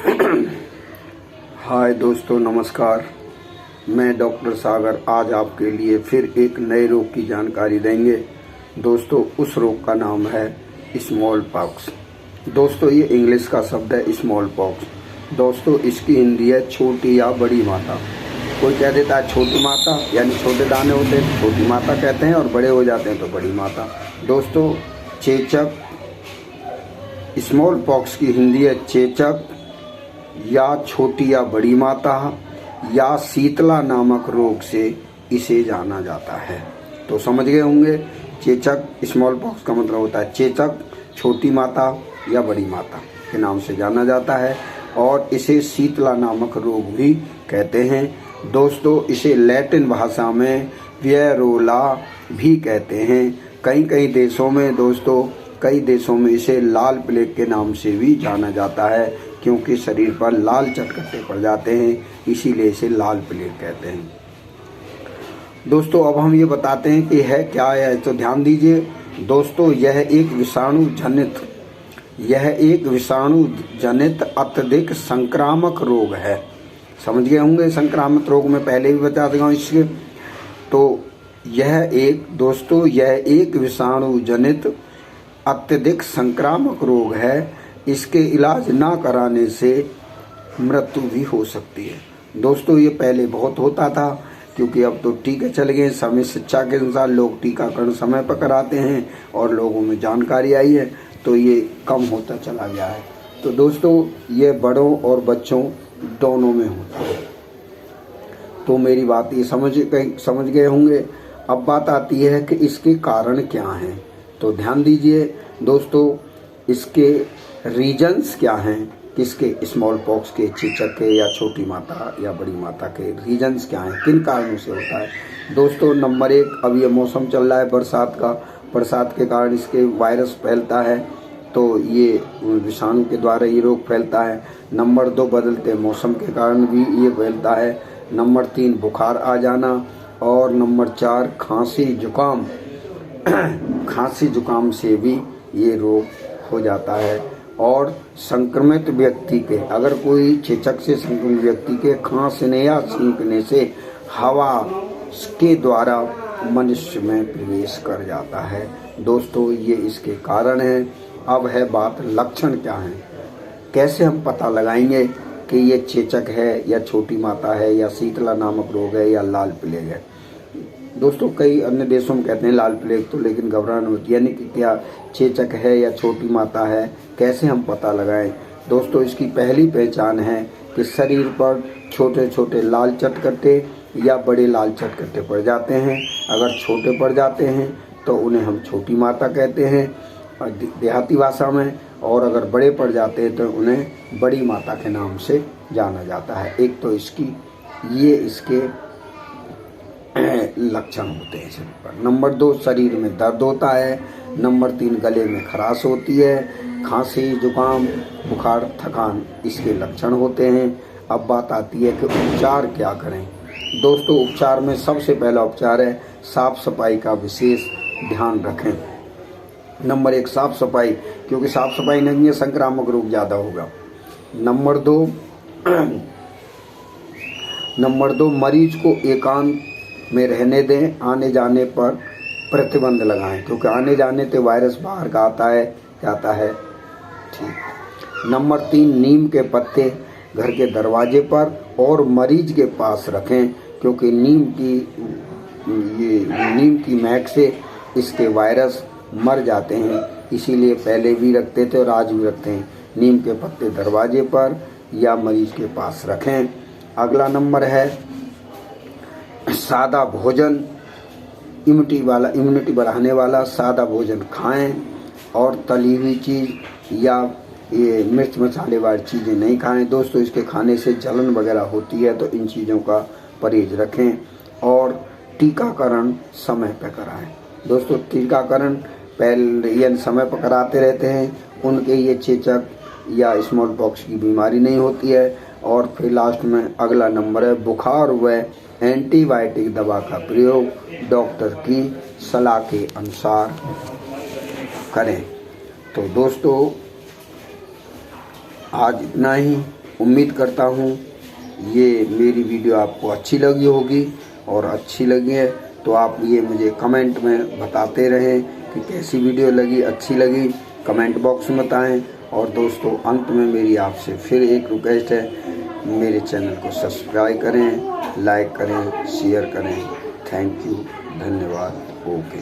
हाय दोस्तों, नमस्कार। मैं डॉक्टर सागर आज आपके लिए फिर एक नए रोग की जानकारी देंगे। दोस्तों, उस रोग का नाम है स्मॉल पॉक्स। दोस्तों, ये इंग्लिश का शब्द है स्मॉल पॉक्स। दोस्तों, इसकी हिंदी है छोटी या बड़ी माता। कोई कह देता है छोटी माता, यानी छोटे दाने होते हैं छोटी माता कहते हैं, और बड़े हो जाते हैं तो बड़ी माता। दोस्तों, चेचक, स्मॉल पॉक्स की हिंदी है चेचक या छोटी या बड़ी माता या शीतला नामक रोग से इसे जाना जाता है। तो समझ गए होंगे, चेचक स्मॉल पॉक्स का मतलब होता है चेचक, छोटी माता या बड़ी माता के नाम से जाना जाता है, और इसे शीतला नामक रोग भी कहते हैं। दोस्तों, इसे लैटिन भाषा में वियरोला भी कहते हैं। कई देशों में दोस्तों, कई देशों में इसे लाल प्लेग के नाम से भी जाना जाता है, क्योंकि शरीर पर लाल चटकटे पड़ जाते हैं, इसीलिए इसे लाल प्लेग कहते हैं। दोस्तों, अब हम ये बताते हैं कि है क्या है, तो ध्यान दीजिए। दोस्तों, यह एक विषाणु जनित अत्यधिक संक्रामक रोग है। समझ गए होंगे, संक्रामक रोग में पहले भी बता दूंगा इसके। तो यह एक विषाणु जनित अत्यधिक संक्रामक रोग है। इसके इलाज ना कराने से मृत्यु भी हो सकती है। दोस्तों, ये पहले बहुत होता था, क्योंकि अब तो टीके चल गए। समय शिक्षा के अनुसार लोग टीकाकरण समय पर कराते हैं और लोगों में जानकारी आई है, तो ये कम होता चला गया है। तो दोस्तों, ये बड़ों और बच्चों दोनों में होता है। तो मेरी बात ये समझ गए होंगे। अब बात आती है कि इसके कारण क्या हैं। तो ध्यान दीजिए दोस्तों, इसके रीजन्स क्या हैं, किसके, स्मॉल पॉक्स के, चेचक के, या छोटी माता या बड़ी माता के रीजन्स क्या हैं, किन कारणों से होता है। दोस्तों, नंबर 1, अब ये मौसम चल रहा है बरसात का, बरसात के कारण इसके वायरस फैलता है, तो ये विषाणु के द्वारा ये रोग फैलता है। नंबर 2, बदलते मौसम के कारण भी ये फैलता है। नंबर 3, बुखार आ जाना। और नंबर 4, खांसी जुकाम से भी ये रोग हो जाता है। और संक्रमित व्यक्ति के, अगर कोई चेचक से संक्रमित व्यक्ति के खांसने या छींकने से हवा के द्वारा मनुष्य में प्रवेश कर जाता है। दोस्तों, ये इसके कारण हैं। अब है बात, लक्षण क्या हैं, कैसे हम पता लगाएंगे कि ये चेचक है या छोटी माता है या शीतला नामक रोग है या लाल प्लेग है। दोस्तों, कई अन्य देशों में कहते हैं लाल प्लेग, तो लेकिन घबराहट होती है, यानी कि क्या चेचक है या छोटी माता है, कैसे हम पता लगाएं। दोस्तों, इसकी पहली पहचान है कि शरीर पर छोटे छोटे लाल चटकटे या बड़े लाल चटकटे पड़ जाते हैं। अगर छोटे पड़ जाते हैं तो उन्हें हम छोटी माता कहते हैं देहाती भाषा में, और अगर बड़े पड़ जाते हैं तो उन्हें बड़ी माता के नाम से जाना जाता है। एक तो इसके लक्षण होते हैं शरीर पर। नंबर 2, शरीर में दर्द होता है। नंबर 3, गले में खराश होती है। खांसी, जुकाम, बुखार, थकान इसके लक्षण होते हैं। अब बात आती है कि उपचार क्या करें। दोस्तों, उपचार में सबसे पहला उपचार है साफ सफाई का विशेष ध्यान रखें। नंबर 1, साफ सफाई, क्योंकि साफ सफाई नहीं है संक्रामक रोग ज़्यादा होगा। नंबर 2, मरीज को एकांत में रहने दें। आने जाने पर प्रतिबंध लगाएं, क्योंकि आने जाने से वायरस बाहर का जाता है। ठीक। नंबर 3, नीम के पत्ते घर के दरवाजे पर और मरीज के पास रखें, क्योंकि नीम की महक से इसके वायरस मर जाते हैं, इसीलिए पहले भी रखते थे और आज भी रखते हैं। नीम के पत्ते दरवाजे पर या मरीज के पास रखें। अगला नंबर है सादा भोजन, इम्यूनिटी बढ़ाने वाला सादा भोजन खाएं, और तली हुई चीज़ या ये मिर्च मसाले वाली चीज़ें नहीं खाएं। दोस्तों, इसके खाने से जलन वगैरह होती है, तो इन चीज़ों का परहेज रखें। और टीकाकरण समय पर कराएं। दोस्तों, टीकाकरण पहले समय पर कराते रहते हैं, उनके ये चेचक या स्मॉल पॉक्स की बीमारी नहीं होती है। और फिर लास्ट में अगला नंबर है बुखार व एंटीबायोटिक दवा का प्रयोग डॉक्टर की सलाह के अनुसार करें। तो दोस्तों, आज इतना ही। उम्मीद करता हूँ ये मेरी वीडियो आपको अच्छी लगी होगी, और अच्छी लगी है तो आप ये मुझे कमेंट में बताते रहें कि कैसी वीडियो लगी, अच्छी लगी कमेंट बॉक्स में बताएं। और दोस्तों अंत में मेरी आपसे फिर एक रिक्वेस्ट है, मेरे चैनल को सब्सक्राइब करें, लाइक करें, शेयर करें। थैंक यू, धन्यवाद, ओके।